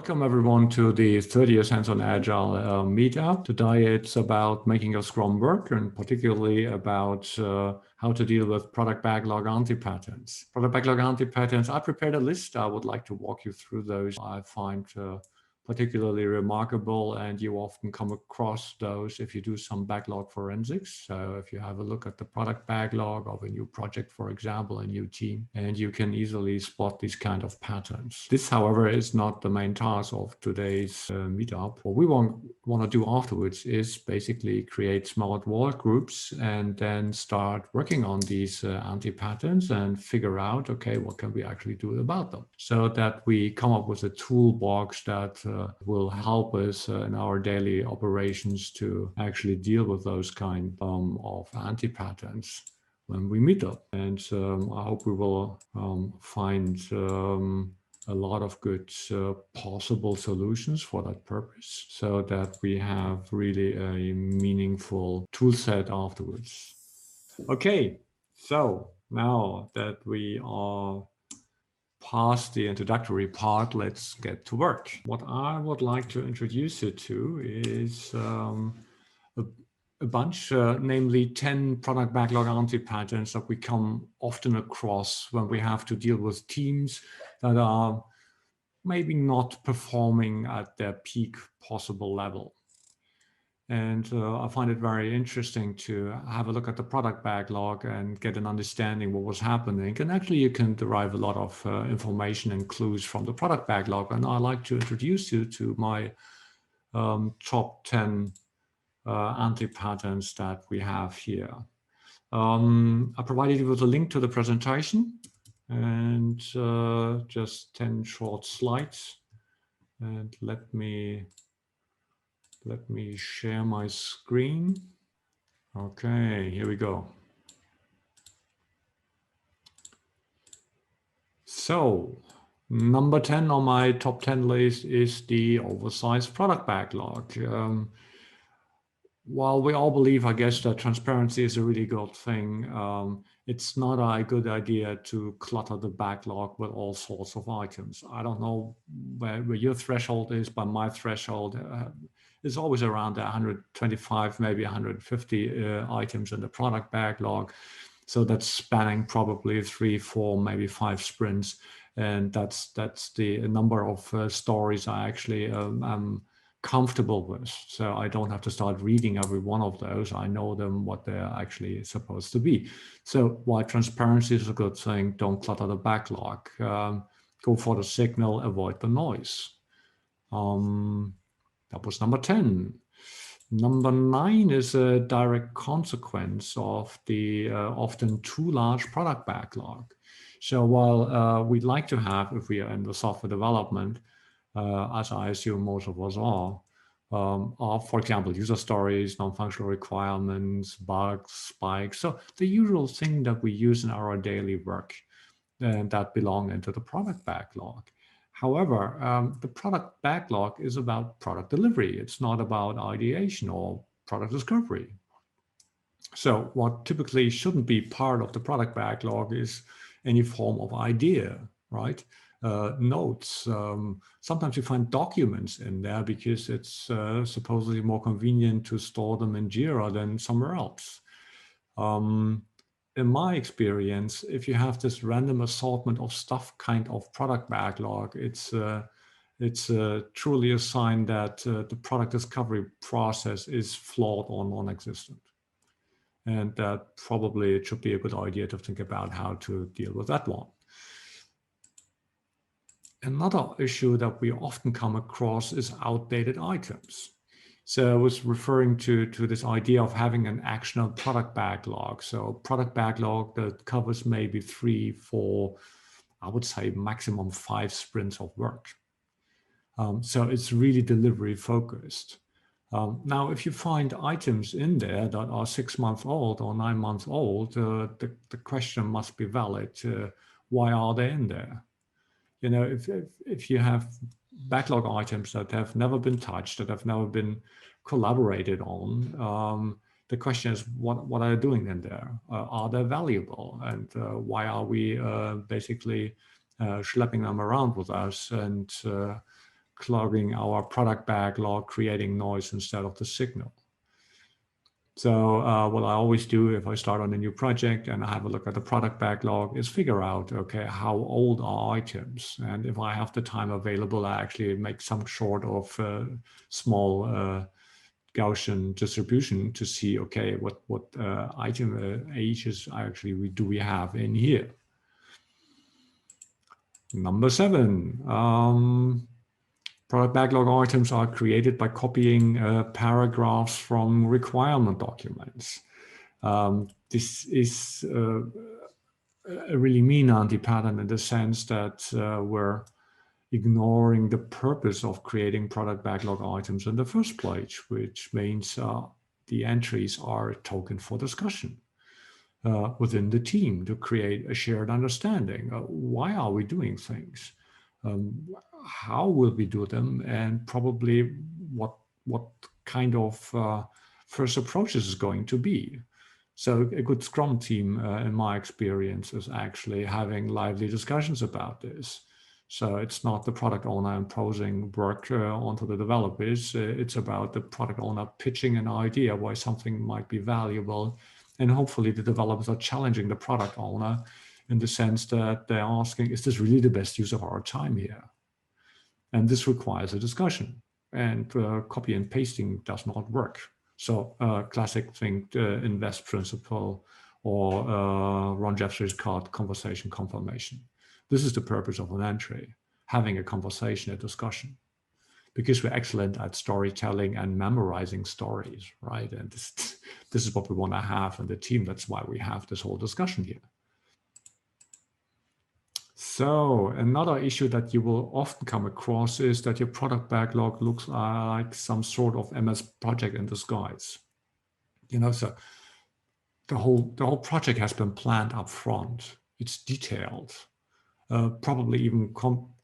Welcome everyone to the 30th Hands-on Agile Meetup. Today it's about making a Scrum work and particularly about how to deal with product backlog anti-patterns. Product backlog anti-patterns, I prepared a list. I would like to walk you through those. I find particularly remarkable, and you often come across those if you do some backlog forensics. So if you have a look at the product backlog of a new project, for example, a new team, and you can easily spot these kind of patterns. This, however, is not the main task of today's meetup. What we want to do afterwards is basically create smart work groups and then start working on these anti-patterns and figure out, okay, what can we actually do about them, so that we come up with a toolbox that will help us in our daily operations to actually deal with those kind of anti-patterns when we meet up. And I hope we will find a lot of good possible solutions for that purpose, so that we have really a meaningful tool set afterwards. Okay, so now that we are past the introductory part, let's get to work. What I would like to introduce you to is a bunch, namely 10 product backlog anti-patterns that we come often across when we have to deal with teams that are maybe not performing at their peak possible level. And I find it very interesting to have a look at the product backlog and get an understanding what was happening. And actually you can derive a lot of information and clues from the product backlog. And I'd like to introduce you to my top 10 anti-patterns that we have here. I provided you with a link to the presentation and just 10 short slides. And let me share my screen. Okay, here we go. So, number 10 on my top 10 list is the oversized product backlog. While we all believe, I guess, that transparency is a really good thing, it's not a good idea to clutter the backlog with all sorts of items. I don't know where your threshold is, but my threshold is always around 125, maybe 150 items in the product backlog. So that's spanning probably 3, 4, maybe 5 sprints. And that's the number of stories I actually am comfortable with. So I don't have to start reading every one of those. I know them, what they're actually supposed to be. So while transparency is a good thing, don't clutter the backlog. Go for the signal, avoid the noise. That was number 10. Number 9 is a direct consequence of the often too large product backlog. So while we'd like to have, if we are in the software development, as I assume most of us are, for example, user stories, non-functional requirements, bugs, spikes. So the usual thing that we use in our daily work that belong into the product backlog. However, the product backlog is about product delivery. It's not about ideation or product discovery. So what typically shouldn't be part of the product backlog is any form of idea, right? Notes. Sometimes you find documents in there because it's supposedly more convenient to store them in Jira than somewhere else. In my experience, if you have this random assortment of stuff kind of product backlog, it's truly a sign that the product discovery process is flawed or non-existent. And that probably it should be a good idea to think about how to deal with that one. Another issue that we often come across is outdated items. So I was referring to this idea of having an actionable product backlog. So product backlog that covers maybe 3, 4, I would say maximum 5 sprints of work. So it's really delivery focused. Now, if you find items in there that are 6 months old or 9 months old, the question must be valid. Why are they in there? You know, if you have backlog items that have never been touched, that have never been collaborated on, the question is, what are you doing in there? Are they valuable? And why are we basically schlepping them around with us and clogging our product backlog, creating noise instead of the signal. So what I always do if I start on a new project and I have a look at the product backlog is figure out, okay, how old are items? And if I have the time available, I actually make some sort of small Gaussian distribution to see, okay, what item ages actually do we have in here? Number 7, product backlog items are created by copying paragraphs from requirement documents. This is a really mean anti-pattern in the sense that we're ignoring the purpose of creating product backlog items in the first place, which means the entries are a token for discussion within the team to create a shared understanding. Why are we doing things? How will we do them? And probably what kind of first approach is going to be. So a good Scrum team, in my experience, is actually having lively discussions about this. So it's not the product owner imposing work onto the developers. It's about the product owner pitching an idea why something might be valuable. And hopefully the developers are challenging the product owner in the sense that they're asking, is this really the best use of our time here? And this requires a discussion. And copy and pasting does not work. So classic think invest principle or Ron Jeffries called conversation confirmation. This is the purpose of an entry, having a conversation, a discussion, because we're excellent at storytelling and memorizing stories, right? And this is what we want to have in the team. That's why we have this whole discussion here. So another issue that you will often come across is that your product backlog looks like some sort of MS project in disguise. You know, so the whole project has been planned up front. It's detailed, probably even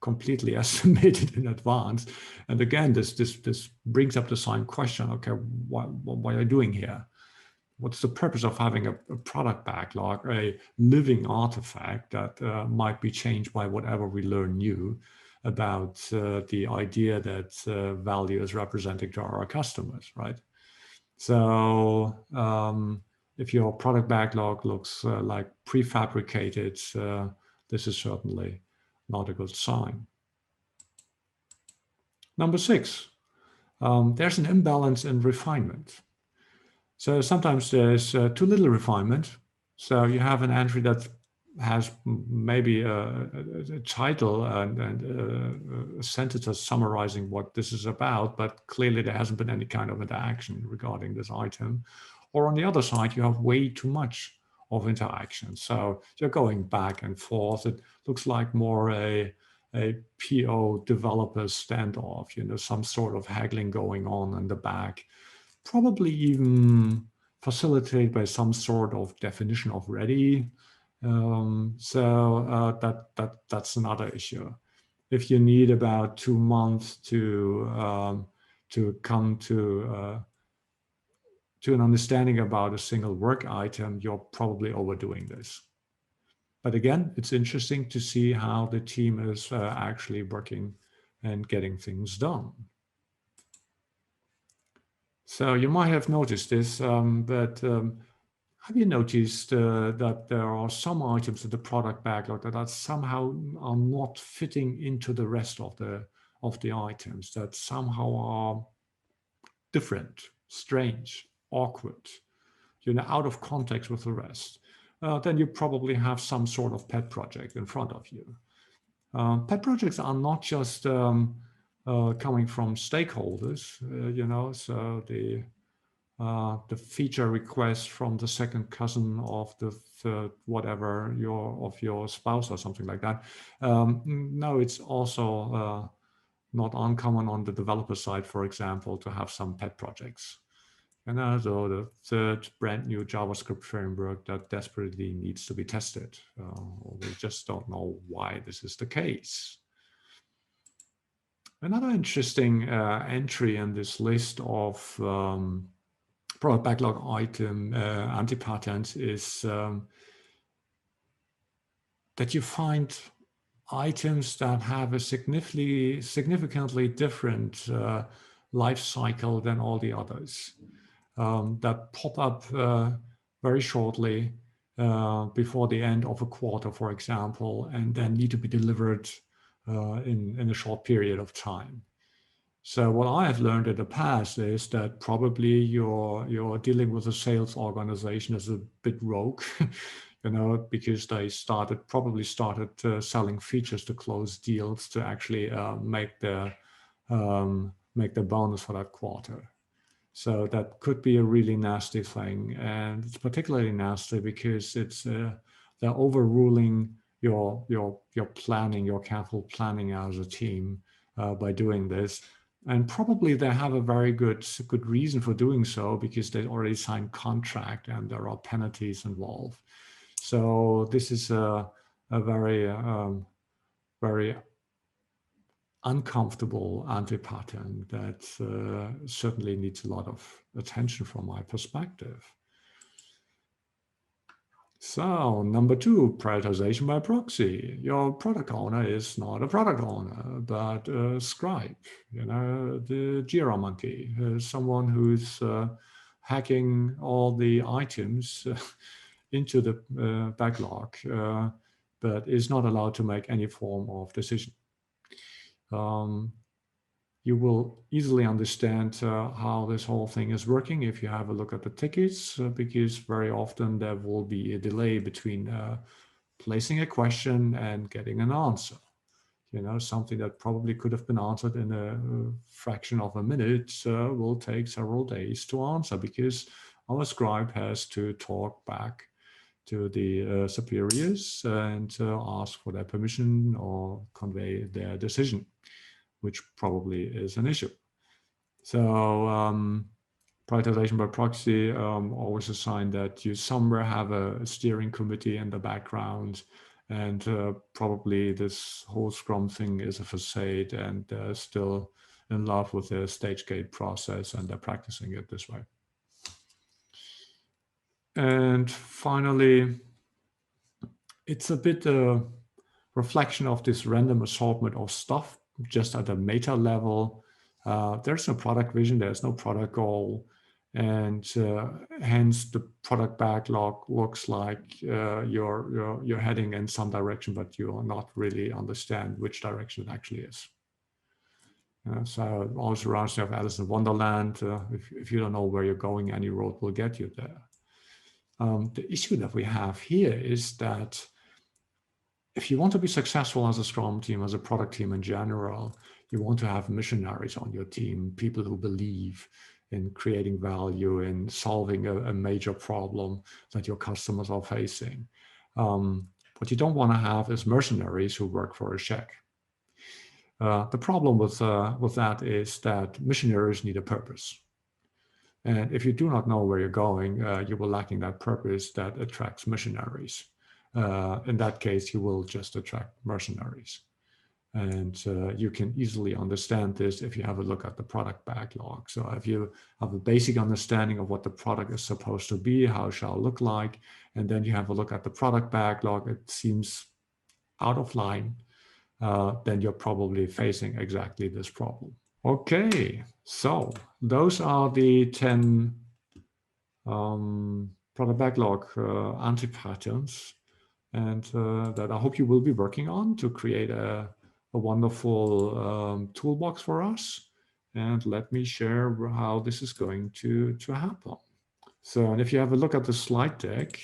completely estimated in advance. And again, this brings up the same question. Okay, what are you doing here? What's the purpose of having a product backlog, a living artifact that might be changed by whatever we learn new about the idea that value is representing to our customers, right? So if your product backlog looks like prefabricated, this is certainly not a good sign. Number 6, there's an imbalance in refinement. So sometimes there's too little refinement. So you have an entry that has maybe a title and a sentence summarizing what this is about, but clearly there hasn't been any kind of interaction regarding this item. Or on the other side, you have way too much of interaction. So you're going back and forth. It looks like more a PO developer standoff, you know, some sort of haggling going on in the back. Probably even facilitated by some sort of definition of ready. That's another issue. If you need about 2 months to come to an understanding about a single work item, you're probably overdoing this. But again, it's interesting to see how the team is actually working and getting things done. So you might have noticed this, but have you noticed that there are some items in the product backlog that are somehow are not fitting into the rest of the items, that somehow are different, strange, awkward, you know, out of context with the rest? Then you probably have some sort of pet project in front of you. Pet projects are not just coming from stakeholders, you know, so the feature request from the second cousin of the third, whatever, your spouse or something like that. No, it's also not uncommon on the developer side, for example, to have some pet projects. And also the third brand new JavaScript framework that desperately needs to be tested. We just don't know why this is the case. Another interesting entry in this list of product backlog item anti-patterns is that you find items that have a significantly different life cycle than all the others, that pop up very shortly before the end of a quarter, for example, and then need to be delivered in a short period of time. So what I have learned in the past is that probably you're dealing with a sales organization as a bit rogue, because they probably started selling features to close deals to actually make the bonus for that quarter. So that could be a really nasty thing, and it's particularly nasty because they're overruling your planning, your careful planning as a team by doing this. And probably they have a very good reason for doing so, because they already signed contract and there are penalties involved. So this is a very very uncomfortable anti-pattern that certainly needs a lot of attention from my perspective. So number 2, prioritization by proxy. Your product owner is not a product owner, but a scribe, the Jira monkey, someone who's hacking all the items into the backlog, but is not allowed to make any form of decision. You will easily understand how this whole thing is working if you have a look at the tickets, because very often there will be a delay between placing a question and getting an answer. Something that probably could have been answered in a fraction of a minute will take several days to answer, because our scribe has to talk back to the superiors and ask for their permission or convey their decision, which probably is an issue. So prioritization by proxy always assign that you somewhere have a steering committee in the background, and probably this whole Scrum thing is a facade, and they're still in love with the stage gate process, and they're practicing it this way. And finally, it's a bit a reflection of this random assortment of stuff just at a meta level. There's no product vision, there's no product goal, and hence the product backlog looks like you're heading in some direction, but you are not really understand which direction it actually is. So always around you have Alice in Wonderland. If you don't know where you're going, any road will get you there. The issue that we have here is that if you want to be successful as a Scrum team, as a product team in general, you want to have missionaries on your team, people who believe in creating value, in solving a major problem that your customers are facing. What you don't want to have is mercenaries who work for a check. The problem with that is that missionaries need a purpose. And if you do not know where you're going, you will lacking that purpose that attracts missionaries. In that case, you will just attract mercenaries. And you can easily understand this if you have a look at the product backlog. So if you have a basic understanding of what the product is supposed to be, how it shall look like, and then you have a look at the product backlog, it seems out of line, then you're probably facing exactly this problem. Okay, so those are the 10 product backlog anti-patterns, and that I hope you will be working on to create a wonderful toolbox for us. And let me share how this is going to happen. So, and if you have a look at the slide deck,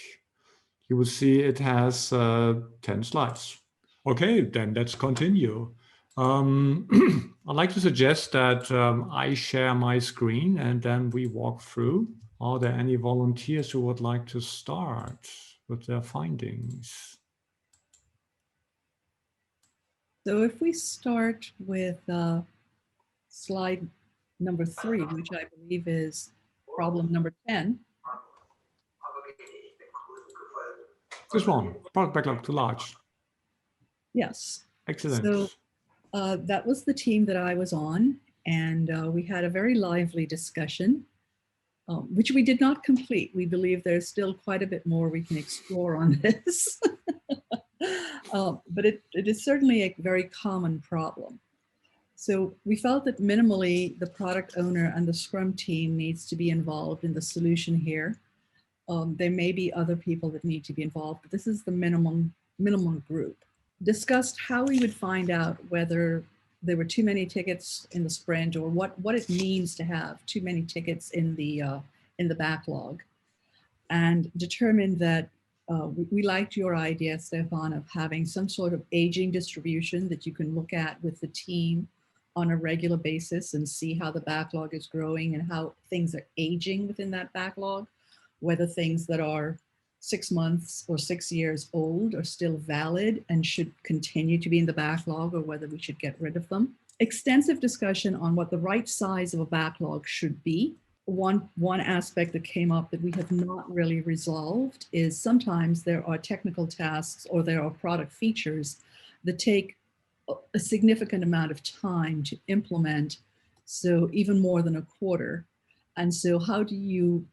you will see it has 10 slides. Okay, then let's continue. I'd like to suggest that I share my screen and then we walk through. Are there any volunteers who would like to start with their findings? So if we start with slide number 3, which I believe is problem number 10. This one, product backlog too large. Yes. Excellent. So that was the team that I was on, and we had a very lively discussion, which we did not complete. We believe there's still quite a bit more we can explore on this. But it is certainly a very common problem. So we felt that minimally the product owner and the Scrum team needs to be involved in the solution here. There may be other people that need to be involved, but this is the minimum group. Discussed how we would find out whether there were too many tickets in the sprint, or what it means to have too many tickets in the backlog, and determined that we liked your idea, Stefan, of having some sort of aging distribution that you can look at with the team on a regular basis and see how the backlog is growing and how things are aging within that backlog, whether things that are 6 months or 6 years old are still valid and should continue to be in the backlog, or whether we should get rid of them. Extensive discussion on what the right size of a backlog should be. One aspect that came up that we have not really resolved is sometimes there are technical tasks or there are product features that take a significant amount of time to implement, so even more than a quarter. And so how do you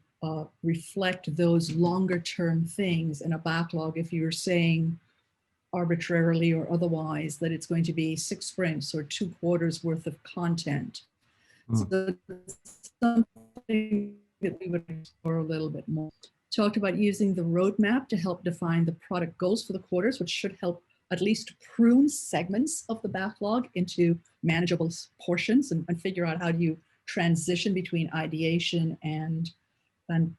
reflect those longer term things in a backlog if you're saying arbitrarily or otherwise that it's going to be 6 sprints or 2 quarters worth of content? So something that we would explore a little bit more. Talked about using the roadmap to help define the product goals for the quarters, which should help at least prune segments of the backlog into manageable portions and figure out how do you transition between ideation and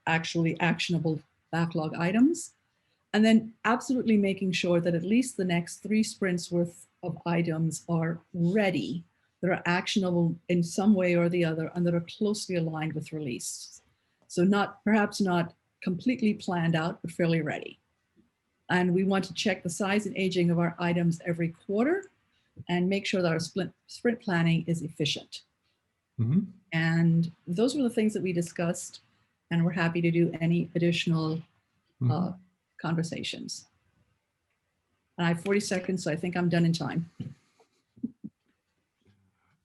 actually actionable backlog items. And then absolutely making sure that at least the next 3 sprints worth of items are ready, that are actionable in some way or the other, and that are closely aligned with release. So perhaps not completely planned out, but fairly ready. And we want to check the size and aging of our items every quarter and make sure that our sprint planning is efficient. Mm-hmm. And those were the things that we discussed, and we're happy to do any additional conversations. And I have 40 seconds, so I think I'm done in time.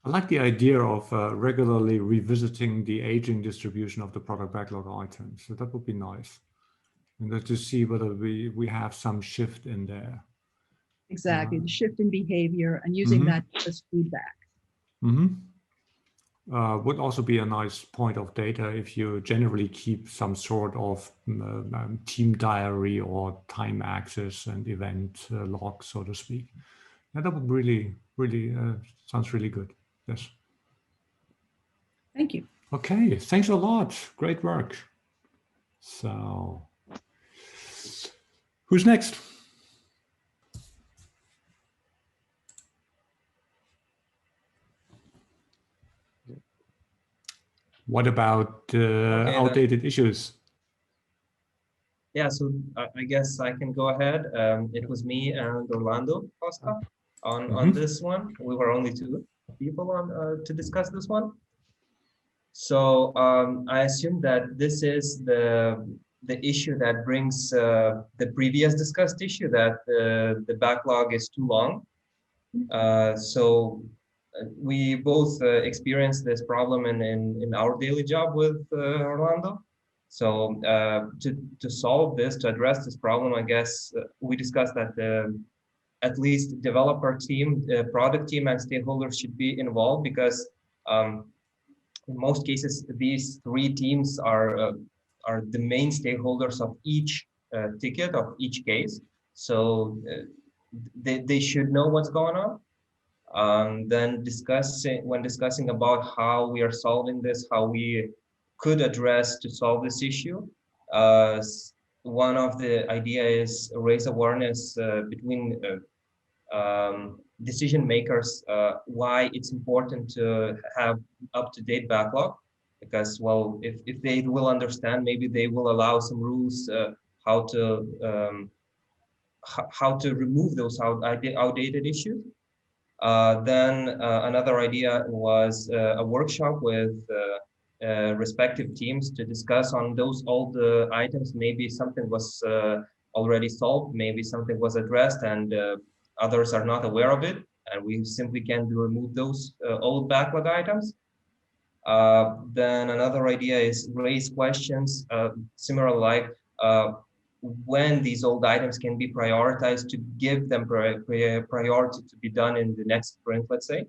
I like the idea of regularly revisiting the aging distribution of the product backlog items. So that would be nice. And to see whether we have some shift in there. Exactly, the shift in behavior and using that as feedback. Would also be a nice point of data if you generally keep some sort of team diary or time access and event log, so to speak. And that would really sounds really good. Yes. Thank you. Okay, thanks a lot. Great work. So, who's next? What about outdated issues? Yeah, so I guess I can go ahead. It was me and Orlando Costa on this one. We were only 2 people on to discuss this one. So I assume that this is the issue that brings the previous discussed issue, that the backlog is too long. So we both experienced this problem in our daily job with Orlando. So to solve this, to address this problem, I guess we discussed that at least developer team, product team, and stakeholders should be involved, because in most cases these 3 teams are the main stakeholders of each ticket, of each case. So they should know what's going on. Then when discussing about how we are solving this, how we could address to solve this issue, one of the idea is raise awareness between decision makers, why it's important to have up-to-date backlog, because, well, if they will understand, maybe they will allow some rules how to remove those outdated issues. Then another idea was a workshop with respective teams to discuss on those old items. Maybe something was already solved, maybe something was addressed and others are not aware of it, and we simply can remove those old backlog items. Then another idea is raise questions, similar like when these old items can be prioritized to give them priority to be done in the next sprint, let's say.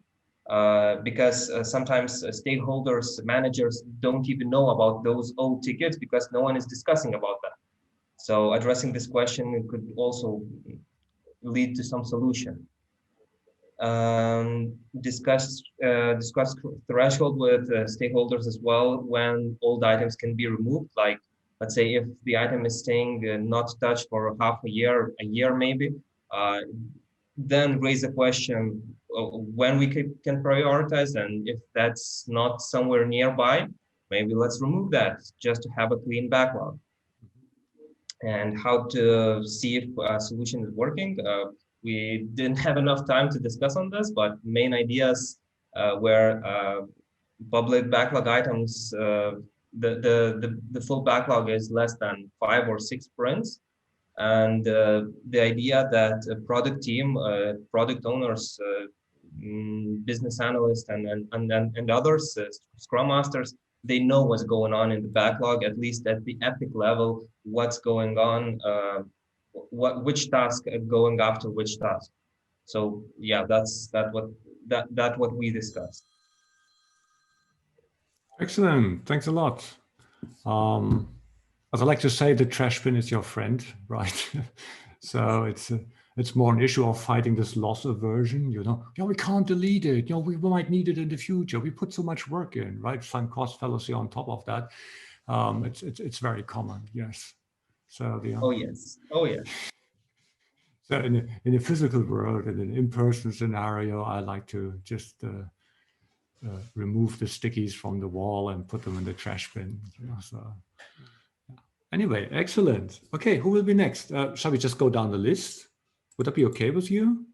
Because sometimes stakeholders, managers don't even know about those old tickets because no one is discussing about that. So addressing this question could also lead to some solution. Discuss threshold with stakeholders as well when old items can be removed. Like, let's say if the item is staying not touched for half a year maybe, then raise a question when we can prioritize, and if that's not somewhere nearby, maybe let's remove that just to have a clean backlog. And how to see if a solution is working. We didn't have enough time to discuss on this, but main ideas were public backlog items, the full backlog is less than 5 or 6 sprints. And the idea that a product team, product owners, business analysts, and others, Scrum Masters, they know what's going on in the backlog, at least at the epic level, what's going on, which task going after which task. So yeah, that's what we discussed. Excellent, thanks a lot. As I like to say, the trash bin is your friend, right? So it's more an issue of fighting this loss aversion, you know. Yeah, we can't delete it. You know, we might need it in the future. We put so much work in, right? Sunk cost fallacy on top of that. It's very common, yes. So oh yes, oh yeah. So in a physical world, in an in-person scenario, I like to just remove the stickies from the wall and put them in the trash bin. You know, so. Anyway, excellent. Okay, who will be next? Shall we just go down the list? Would that be okay with you?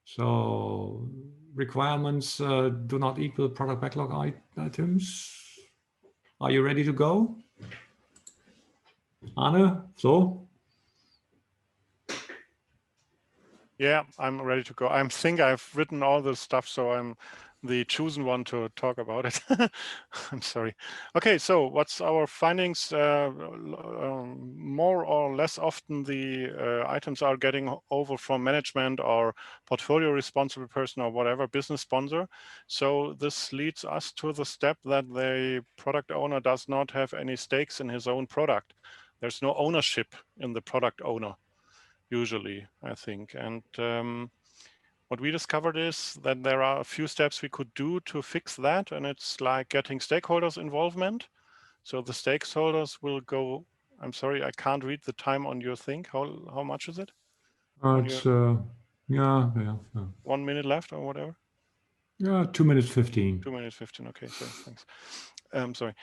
So requirements do not equal product backlog items. Are you ready to go? Arne, so? Yeah, I'm ready to go. I think I've written all the stuff, so I'm the chosen one to talk about it. I'm sorry. Okay, so what's our findings? More or less often the items are getting over from management or portfolio responsible person or whatever, business sponsor. So this leads us to the step that the product owner does not have any stakes in his own product. There's no ownership in the product owner, usually, I think. And what we discovered is that there are a few steps we could do to fix that. And it's like getting stakeholders involvement. So the stakeholders will go, I'm sorry, I can't read the time on your thing. How much is it? It's, yeah. 1 minute left or whatever? Yeah, 2 minutes 15. 2 minutes 15, okay, so thanks. Sorry.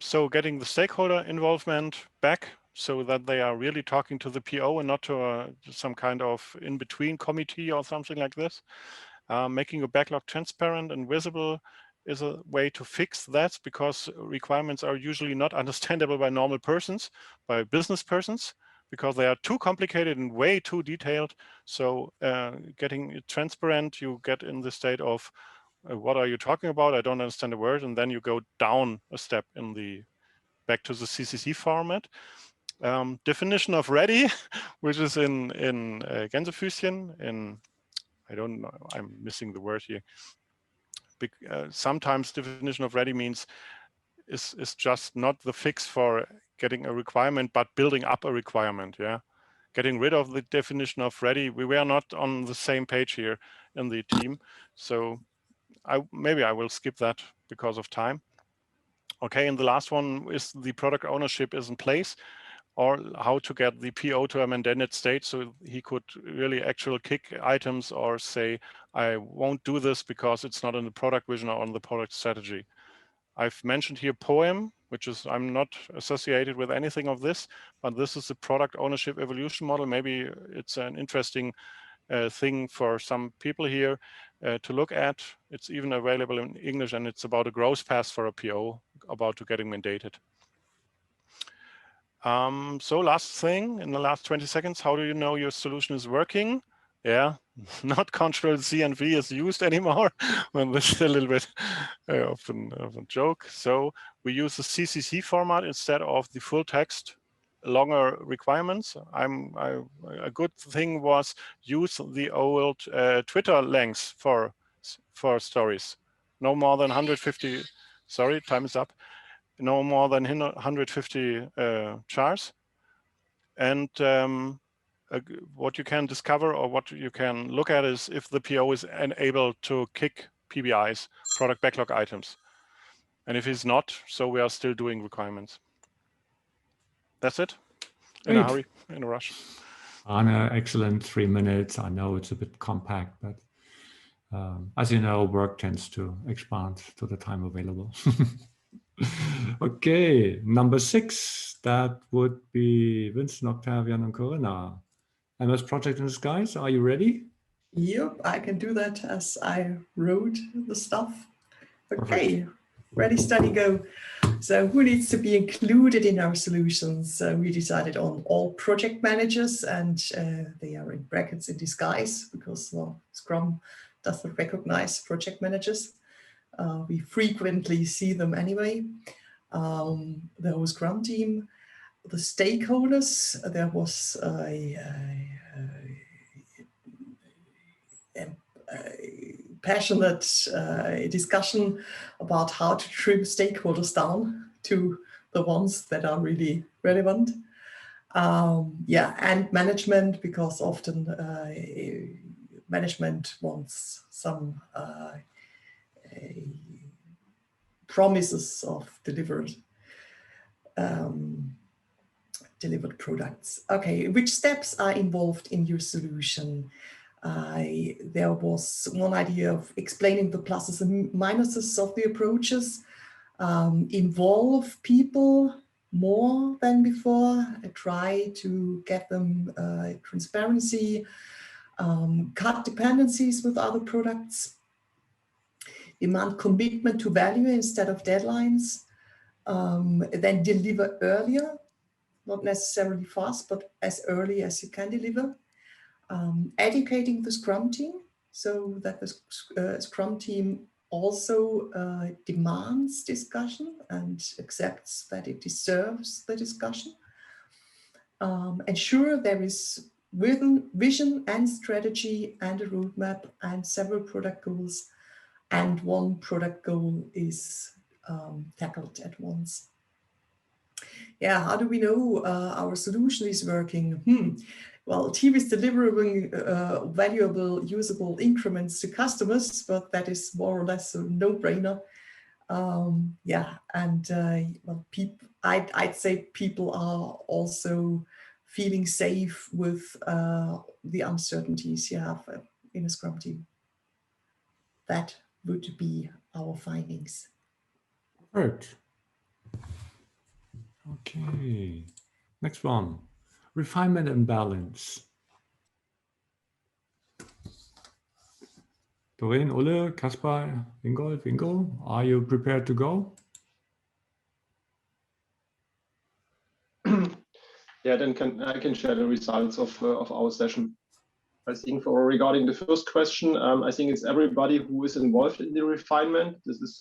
So getting the stakeholder involvement back so that they are really talking to the PO and not to some kind of in-between committee or something like this. Making a backlog transparent and visible is a way to fix that, because requirements are usually not understandable by normal persons, by business persons, because they are too complicated and way too detailed. So getting it transparent, you get in the state of, what are you talking about? I don't understand the word. And then you go down a step in the back to the CCC format. Definition of ready, which is in Gänsefüßchen, in, I don't know, I'm missing the word here. Sometimes definition of ready means is just not the fix for getting a requirement, but building up a requirement. Yeah, getting rid of the definition of ready. We were not on the same page here in the team, so maybe I will skip that because of time. Okay, and the last one is the product ownership is in place, or how to get the PO to a mandated state so he could really actually kick items or say, I won't do this because it's not in the product vision or on the product strategy. I've mentioned here POEM, which is, I'm not associated with anything of this, but this is the product ownership evolution model. Maybe it's an interesting thing for some people here to look at. It's even available in English, and it's about a growth path for a PO about to getting mandated. So last thing, in the last 20 seconds, how do you know your solution is working? Yeah, not Control-C and V is used anymore. Well, this is a little bit of a joke. So we use the CCC format instead of the full text longer requirements, a good thing was use the old Twitter lengths for stories. No more than 150. Sorry, time is up. No more than 150 chars. And what you can discover or what you can look at is if the PO is unable to kick PBIs, product backlog items. And if he's not, so we are still doing requirements. That's it. In a hurry, in a rush. Anna, excellent 3 minutes. I know it's a bit compact, but as you know, work tends to expand to the time available. Okay, number 6, that would be Vincent, Octavian, and Corinna. MS Project in Disguise, are you ready? Yep, I can do that as I wrote the stuff. Okay, Perfect. ready, steady, go. So who needs to be included in our solutions? We decided on all project managers, and they are in brackets in disguise because Scrum doesn't recognize project managers. We frequently see them anyway. The whole Scrum team, the stakeholders, there was a passionate discussion about how to trim stakeholders down to the ones that are really relevant. Yeah, and management, because often management wants some promises of delivered products. Okay, which steps are involved in your solution? There was one idea of explaining the pluses and minuses of the approaches, involve people more than before, try to get them transparency, cut dependencies with other products, demand commitment to value instead of deadlines, then deliver earlier, not necessarily fast, but as early as you can deliver. Educating the Scrum team so that the Scrum team also demands discussion and accepts that it deserves the discussion. Ensure there is vision and strategy and a roadmap and several product goals, and one product goal is tackled at once. Yeah, how do we know our solution is working? Well, team is delivering valuable, usable increments to customers, but that is more or less a no-brainer. Yeah, and well, I'd say people are also feeling safe with the uncertainties you have in a Scrum team. That would be our findings. Perfect. Okay, next one. Refinement and balance. Doreen, Ulle, Kaspar, Ingold, Ingo, are you prepared to go? Yeah, then I can share the results of our session. I think regarding the first question, I think it's everybody who is involved in the refinement. This is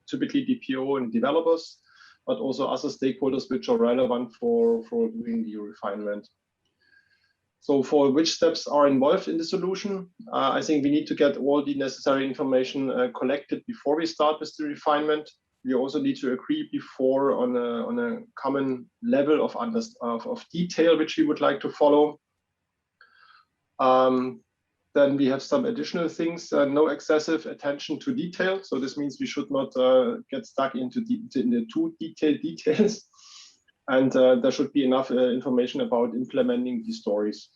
typically DPO and developers, but also other stakeholders which are relevant for doing the refinement. So for which steps are involved in the solution, I think we need to get all the necessary information collected before we start with the refinement. We also need to agree before on a common level of detail which we would like to follow. Then we have some additional things, no excessive attention to detail. So this means we should not get stuck into the too detailed details. And there should be enough information about implementing the stories.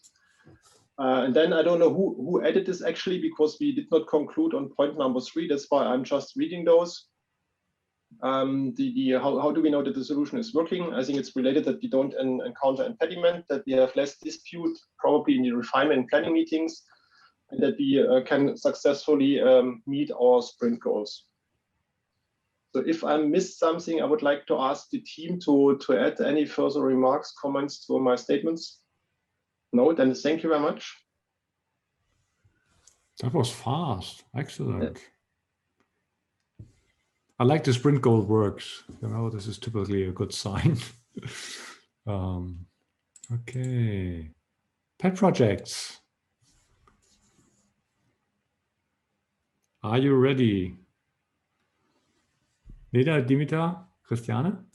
And then I don't know who added this actually, because we did not conclude on point number 3. That's why I'm just reading those. How do we know that the solution is working? I think it's related that we don't encounter impediment, that we have less dispute probably in the refinement and planning meetings, and that we can successfully meet our sprint goals. So if I missed something, I would like to ask the team to add any further remarks, comments to my statements. No, then thank you very much. That was fast. Excellent. Yeah. I like the sprint goal works. You know, this is typically a good sign. Okay. Pet projects. Are you ready? Leda, Dimitar, Christiane?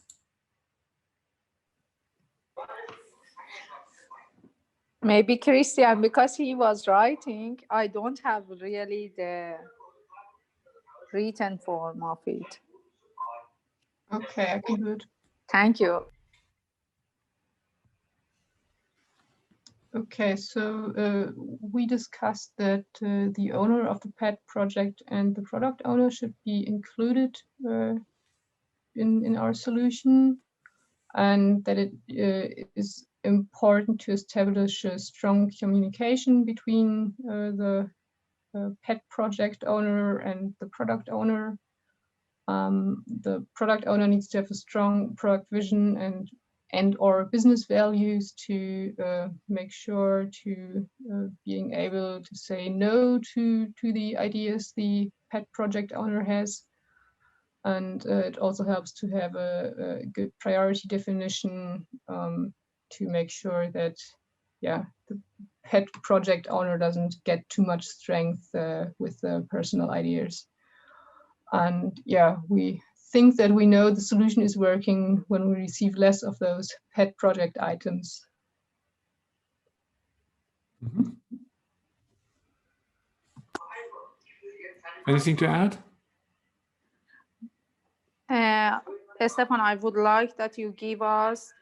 Maybe Christian, because he was writing, I don't have really the written form of it. Okay, I can do it. Thank you. Okay, so we discussed that the owner of the pet project and the product owner should be included in our solution, and that it is important to establish a strong communication between the pet project owner and the product owner. The product owner needs to have a strong product vision and or business values to make sure to being able to say no to the ideas the pet project owner has. And it also helps to have a good priority definition to make sure that, yeah, the pet project owner doesn't get too much strength with the personal ideas. And yeah, we think that we know the solution is working when we receive less of those pet project items. Mm-hmm. Anything to add? Stefan, I would like that you give us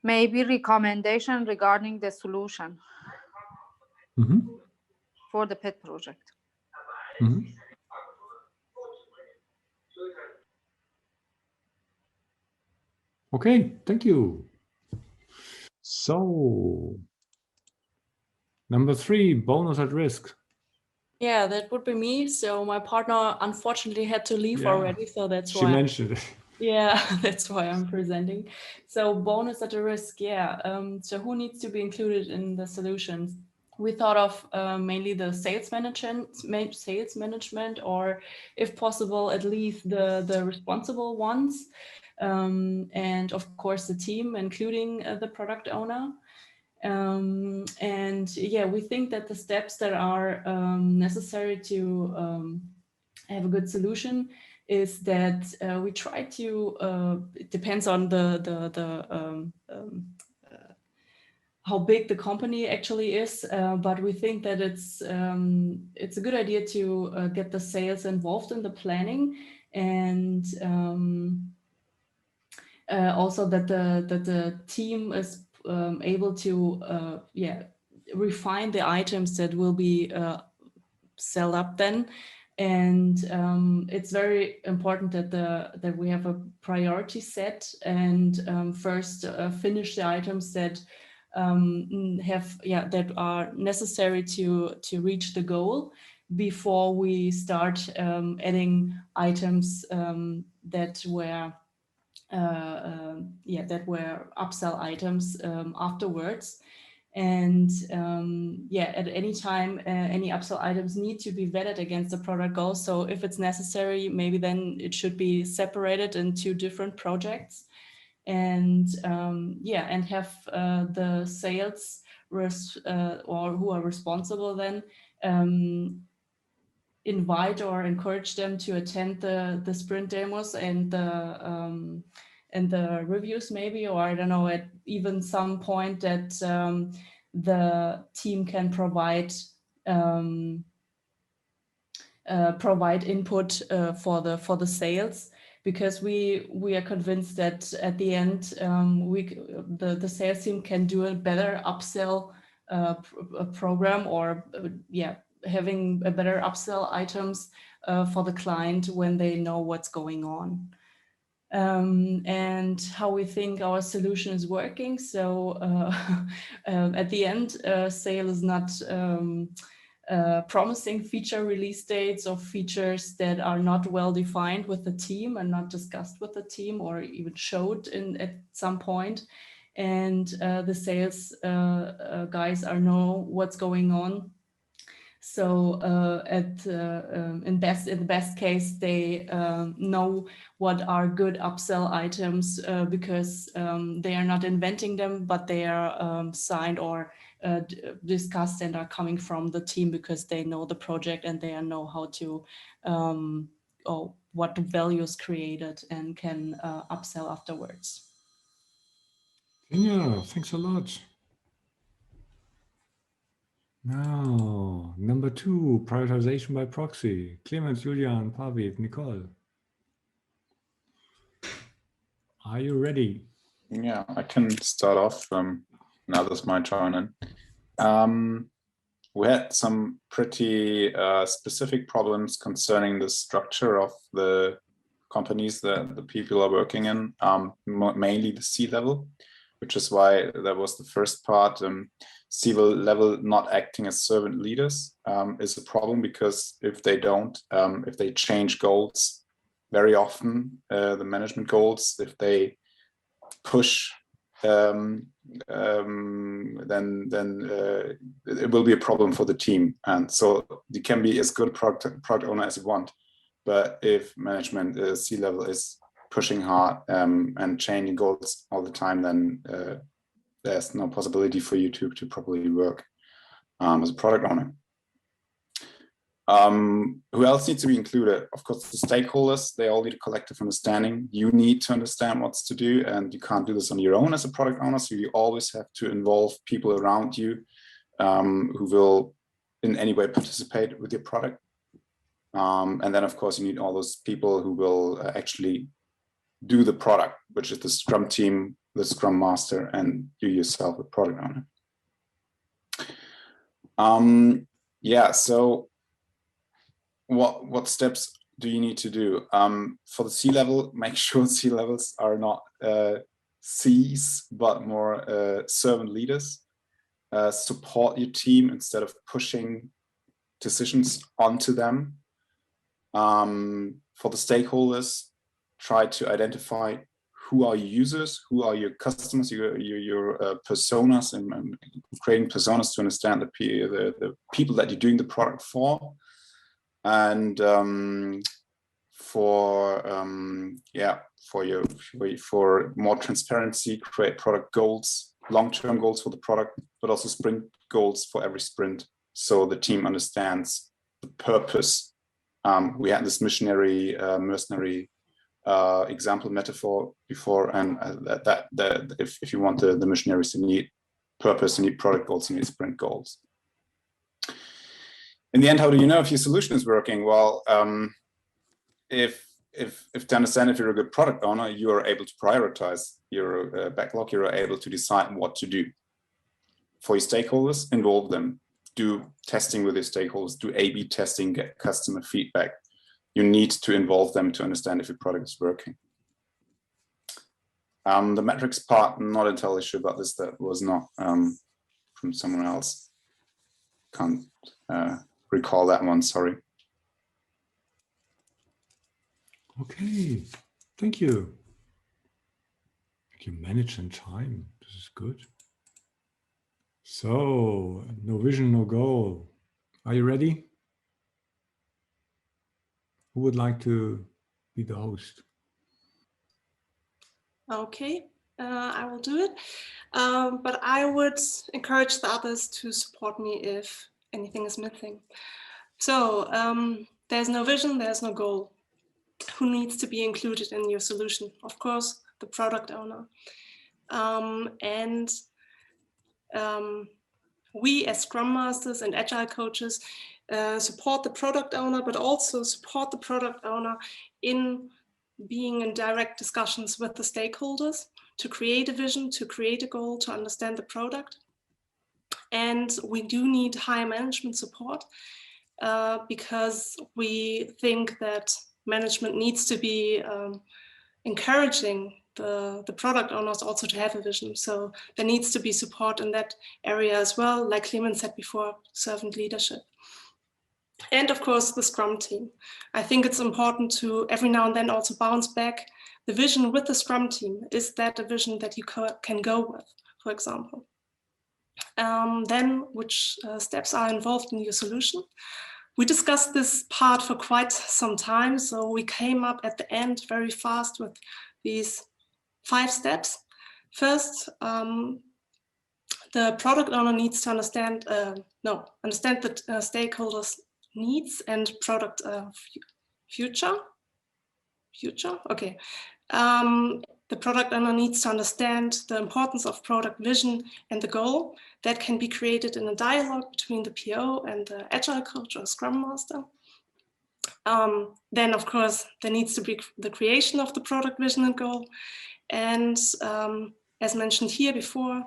maybe recommendation regarding the solution for the pet project. Okay, thank you. So, number 3, bonus at risk. Yeah, that would be me. So my partner unfortunately had to leave already, so that's why she mentioned it. Yeah, that's why I'm presenting. So bonus at a risk, yeah. So who needs to be included in the solutions? We thought of mainly the sales management, or if possible, at least the responsible ones, and of course the team, including the product owner. And yeah, we think that the steps that are necessary to have a good solution is that we try to, it depends on how big the company actually is, but we think that it's a good idea to get the sales involved in the planning, and also that the team is able to refine the items that will be sold up then. And it's very important that we have a priority set, and first finish the items that that are necessary to reach the goal before we start adding items that were upsell items afterwards. And at any time, any upsell items need to be vetted against the product goals. So if it's necessary, maybe then it should be separated into different projects, and and have the sales or who are responsible then invite or encourage them to attend the sprint demos and the reviews maybe, or I don't know, at even some point that the team can provide input for the sales, because we are convinced that at the end the sales team can do a better upsell program, or having a better upsell items for the client when they know what's going on. And how we think our solution is working. So at the end, sale is not promising feature release dates or features that are not well defined with the team and not discussed with the team or even showed at some point. And the sales guys know what's going on. So in the best case, they know what are good upsell items because they are not inventing them, but they are signed or discussed and are coming from the team because they know the project and they know how to or what value is created and can upsell afterwards. Yeah, thanks a lot. Now, number 2, prioritization by proxy. Clemens, Julian, Pavid, Nicole. Are you ready? Yeah, I can start off. Now that's my turn. We had some pretty specific problems concerning the structure of the companies that the people are working in, mainly the C-level, which is why that was the first part. C-level not acting as servant leaders is a problem, because if they don't, if they change goals very often, the management goals, if they push, then it will be a problem for the team. And so you can be as good a product owner as you want, but if management C-level is pushing hard and changing goals all the time, then there's no possibility for you to properly work as a product owner. Who else needs to be included? Of course, the stakeholders, they all need a collective understanding. You need to understand what's to do, and you can't do this on your own as a product owner. So you always have to involve people around you who will in any way participate with your product. And then, of course, you need all those people who will actually do the product, which is the Scrum team, the Scrum Master, and you yourself, the product owner. Yeah, so what steps do you need to do? For the C-level, make sure C-levels are not Cs, but more servant leaders. Support your team instead of pushing decisions onto them. For the stakeholders, try to identify who are your users, who are your customers, your personas, and creating personas to understand the people that you're doing the product for. And for more transparency, create product goals, long-term goals for the product, but also sprint goals for every sprint, so the team understands the purpose. We had this mercenary example metaphor before, and if you want the missionaries, you need purpose, you need product goals, you need sprint goals. In the end, how do you know if your solution is working? Well, if to understand if you're a good product owner, you are able to prioritize your backlog, you're able to decide what to do. For your stakeholders, involve them. Do testing with your stakeholders, do A/B testing, get customer feedback. You need to involve them to understand if your product is working. The metrics part, I'm not entirely sure about this. That was not from someone else. Can't recall that one, sorry. Okay, thank you. You manage in time, this is good. So, no vision, no goal. Are you ready? Who would like to be the host? Okay, I will do it. But I would encourage the others to support me if anything is missing. So there's no vision, there's no goal. Who needs to be included in your solution? Of course, the product owner. We as Scrum Masters and Agile coaches support the product owner, but also support the product owner in being in direct discussions with the stakeholders to create a vision, to create a goal, to understand the product. And we do need higher management support because we think that management needs to be encouraging the product owners also to have a vision. So there needs to be support in that area as well, like Clemens said before, servant leadership. And of course, the Scrum team. I think it's important to every now and then also bounce back the vision with the Scrum team. Is that a vision that you can go with, for example? Then which steps are involved in your solution. We discussed this part for quite some time, so we came up at the end very fast with these 5 steps. First, the product owner needs to understand the stakeholders' needs and product future. Okay. The product owner needs to understand the importance of product vision and the goal that can be created in a dialogue between the PO and the Agile coach or Scrum Master. Then, of course, there needs to be the creation of the product vision and goal. And as mentioned here before,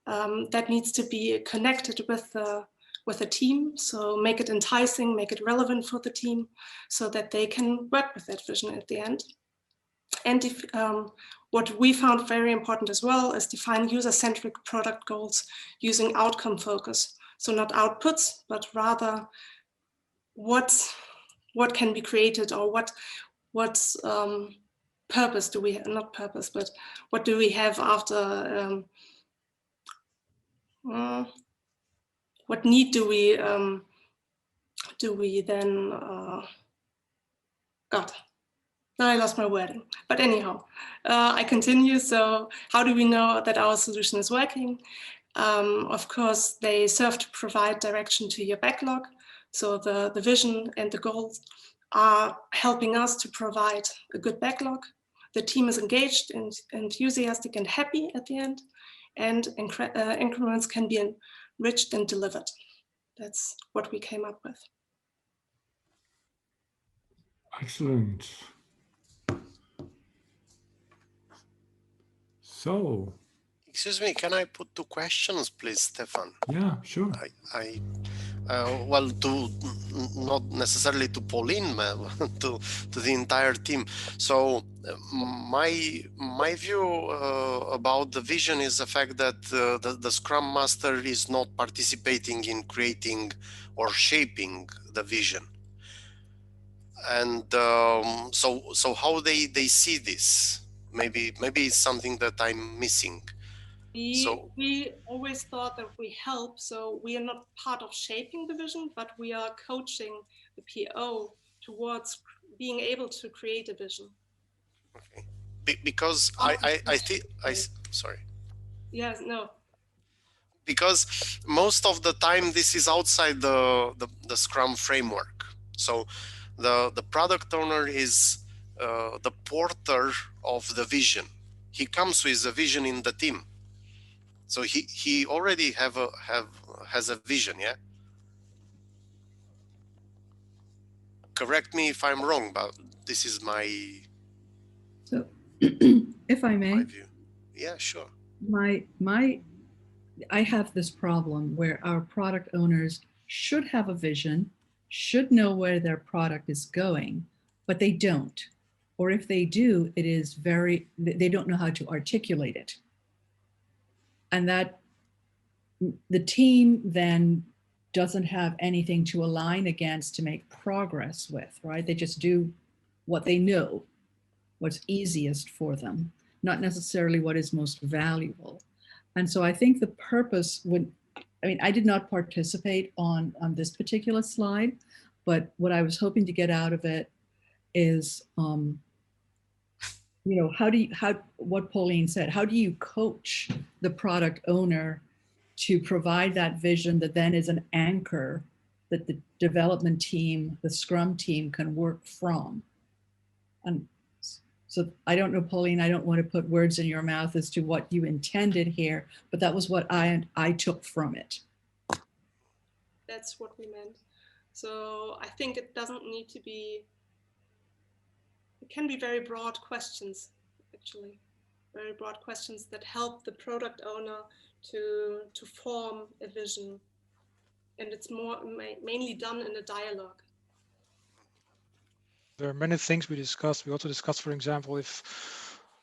that needs to be connected with the team. So make it enticing, make it relevant for the team so that they can work with that vision at the end. And if, what we found very important as well is define user-centric product goals using outcome focus. So not outputs, but rather what can be created, or what purpose do we have, not purpose, but what do we have after, what need do we then, God. Now I lost my wording, but anyhow, I continue. So how do we know that our solution is working? Of course, they serve to provide direction to your backlog. So the vision and the goals are helping us to provide a good backlog. The team is engaged and enthusiastic and happy at the end, and increments can be enriched and delivered. That's what we came up with. Excellent. So, excuse me, can I put 2 questions, please, Stefan? Yeah, sure. Well, not necessarily to Pauline, but to the entire team. So my view about the vision is the fact that the Scrum Master is not participating in creating or shaping the vision. And so how they see this? Maybe it's something that I'm missing. We always thought that we help, so we are not part of shaping the vision, but we are coaching the PO towards being able to create a vision. Okay, because sorry. Yes, no. Because most of the time this is outside the Scrum framework. So the product owner is the porter of the vision. He comes with a vision in the team. So he already has a vision, yeah? Correct me if I'm wrong, but this is my So if I may, my view. Yeah, sure. I have this problem where our product owners should have a vision, should know where their product is going, but they don't. Or if they do, it is they don't know how to articulate it. And that the team then doesn't have anything to align against to make progress with, right? They just do what they know, what's easiest for them, not necessarily what is most valuable. And so I think the purpose I did not participate on this particular slide, but what I was hoping to get out of it is, what Pauline said, how do you coach the product owner to provide that vision that then is an anchor that the development team, the Scrum team can work from? And so I don't know, Pauline, I don't want to put words in your mouth as to what you intended here, but that was what I took from it. That's what we meant. So I think it doesn't need to be, it can be very broad questions, actually, very broad questions that help the product owner to form a vision. And it's mainly done in a dialogue. There are many things we discussed. We also discussed, for example,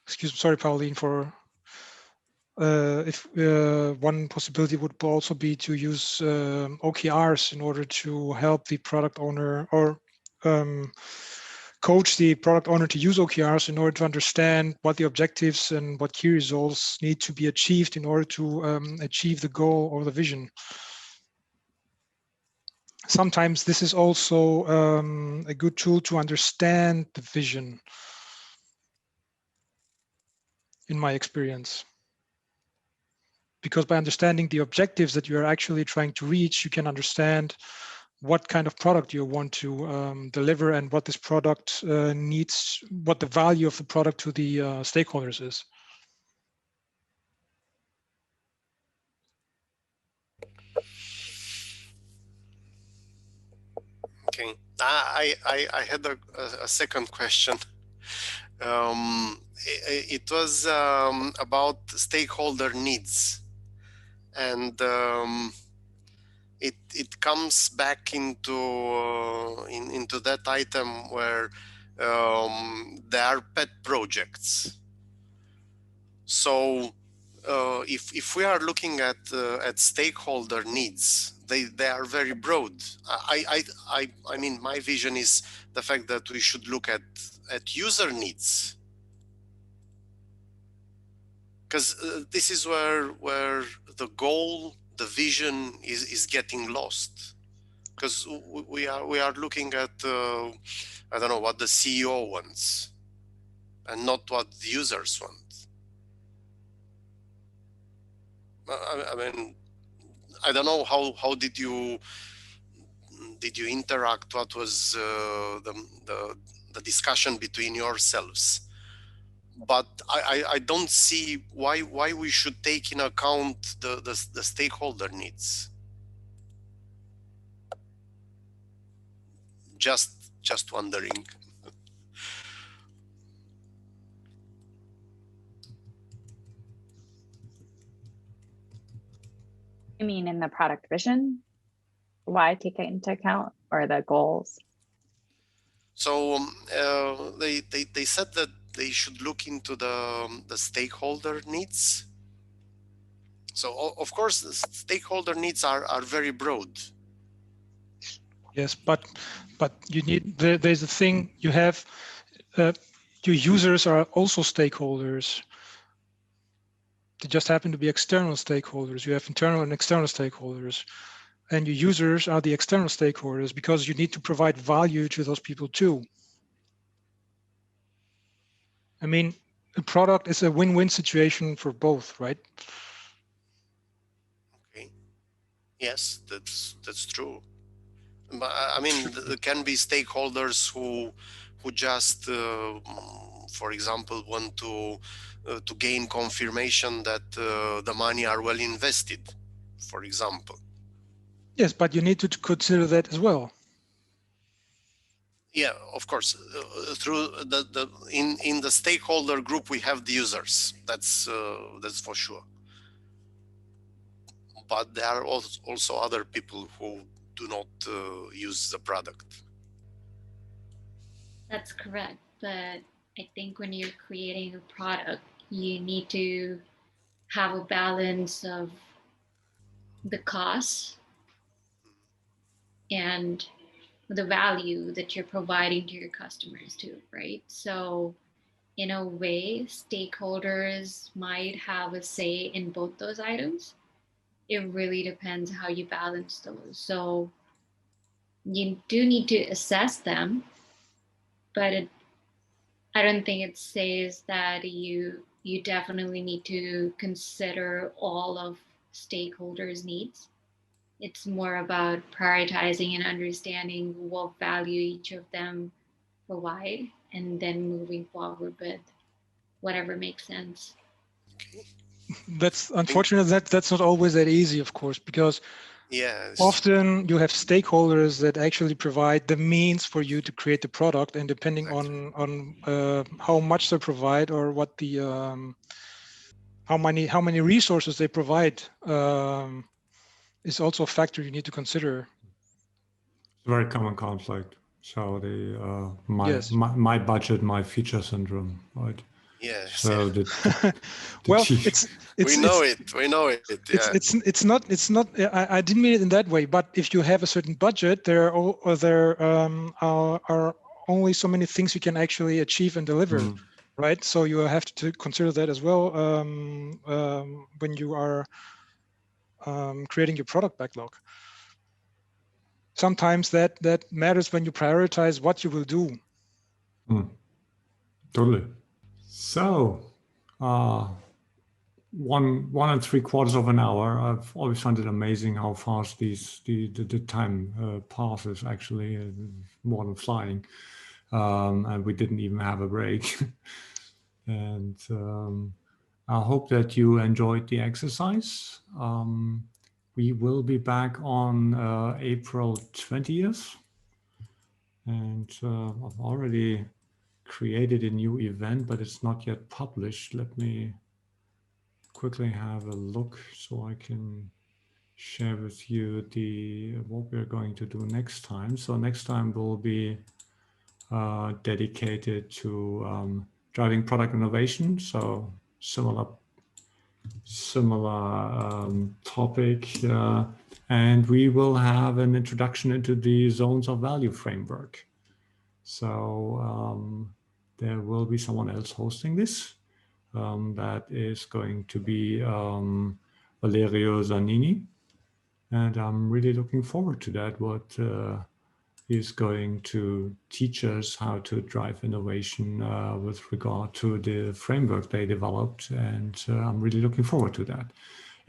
sorry, Pauline, if one possibility would also be to use OKRs in order to help the product owner or coach the product owner to use OKRs in order to understand what the objectives and what key results need to be achieved in order to achieve the goal or the vision. Sometimes this is also a good tool to understand the vision, in my experience. Because by understanding the objectives that you're actually trying to reach, you can understand what kind of product you want to deliver and what this product needs, what the value of the product to the stakeholders is. Okay, I had a second question. It was about stakeholder needs, and it comes back into into that item where there are pet projects. So if we are looking at stakeholder needs, they are very broad. I mean, my vision is the fact that we should look at user needs, because this is where the goal, the vision is getting lost, because we are looking at I don't know what the CEO wants and not what the users want. I mean, I don't know how did you interact? What was the discussion between yourselves? But I don't see why we should take in account the stakeholder needs. Just wondering. You mean in the product vision? Why take it into account, or the goals? So they said that they should look into the stakeholder needs. So of course, the stakeholder needs are very broad. Yes, but you need, there's a thing you have, your users are also stakeholders. They just happen to be external stakeholders. You have internal and external stakeholders, and your users are the external stakeholders because you need to provide value to those people too. I mean, a product is a win-win situation for both, right? Okay. Yes, that's true. But I mean, there can be stakeholders who just, for example, want to gain confirmation that the money are well invested, for example. Yes, but you need to consider that as well. Yeah, of course. Through in the stakeholder group, we have the users. That's for sure. But there are also other people who do not use the product. That's correct. But I think when you're creating a product, you need to have a balance of the cost and the value that you're providing to your customers too, right? So in a way, stakeholders might have a say in both those items. It really depends how you balance those. So you do need to assess them, but I don't think it says that you definitely need to consider all of stakeholders' needs. It's more about prioritizing and understanding what value each of them provide, and then moving forward with whatever makes sense. Okay. That's unfortunate. That's not always that easy, of course, because yes, often you have stakeholders that actually provide the means for you to create the product, and depending exactly. on how much they provide or what the how many resources they provide is also a factor you need to consider. It's a very common conflict. So the Yes. my budget, my feature syndrome, right? Yes. So well, we know it. Yeah. It's not. I didn't mean it in that way. But if you have a certain budget, there are only so many things you can actually achieve and deliver, right? So you have to consider that as well when you are creating your product backlog. Sometimes that matters when you prioritize what you will do. Totally. So, 1.75 of an hour. I've always found it amazing how fast the time passes. Actually, more than flying, and we didn't even have a break. And I hope that you enjoyed the exercise. We will be back on April 20th, and I've already created a new event, but it's not yet published. Let me quickly have a look so I can share with you what we're going to do next time. So next time will be dedicated to driving product innovation. So similar topic, and we will have an introduction into the zones of value framework. So there will be someone else hosting this. That is going to be Valerio Zanini, and I'm really looking forward to that. What is going to teach us how to drive innovation with regard to the framework they developed, and I'm really looking forward to that.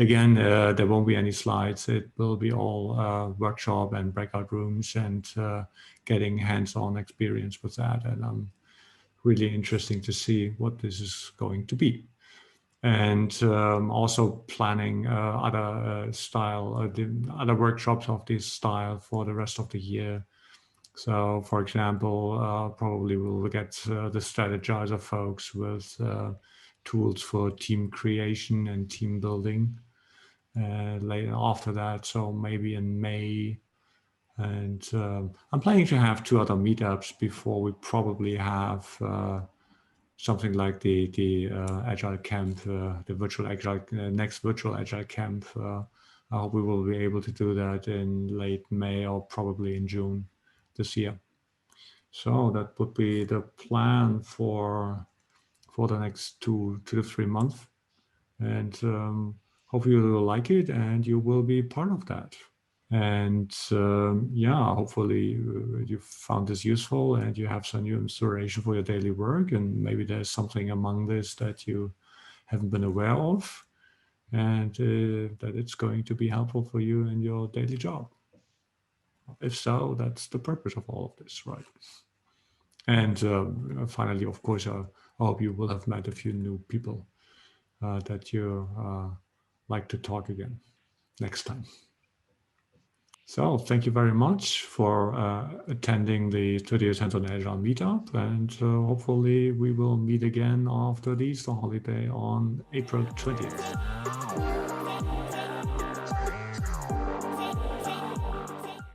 Again, there won't be any slides. It will be all workshop and breakout rooms and getting hands-on experience with that. And I'm really interesting to see what this is going to be. And also planning other other workshops of this style for the rest of the year. So, for example, probably we'll get the strategizer folks with tools for team creation and team building later after that. So maybe in May. And I'm planning to have 2 other meetups before we probably have something like the Agile Camp, the virtual Agile, next virtual Agile Camp. I hope we will be able to do that in late May or probably in June this year. So that would be the plan for the next 2 to 3 months. And hopefully you will like it and you will be part of that. And yeah, hopefully you found this useful and you have some new inspiration for your daily work. And maybe there's something among this that you haven't been aware of, and that it's going to be helpful for you in your daily job. If so, that's the purpose of all of this, right? And finally, of course, I hope you will have met a few new people that you like to talk again next time. So thank you very much for attending the 30th Hands-on Agile Meetup, and hopefully we will meet again after the Easter holiday on April 20th.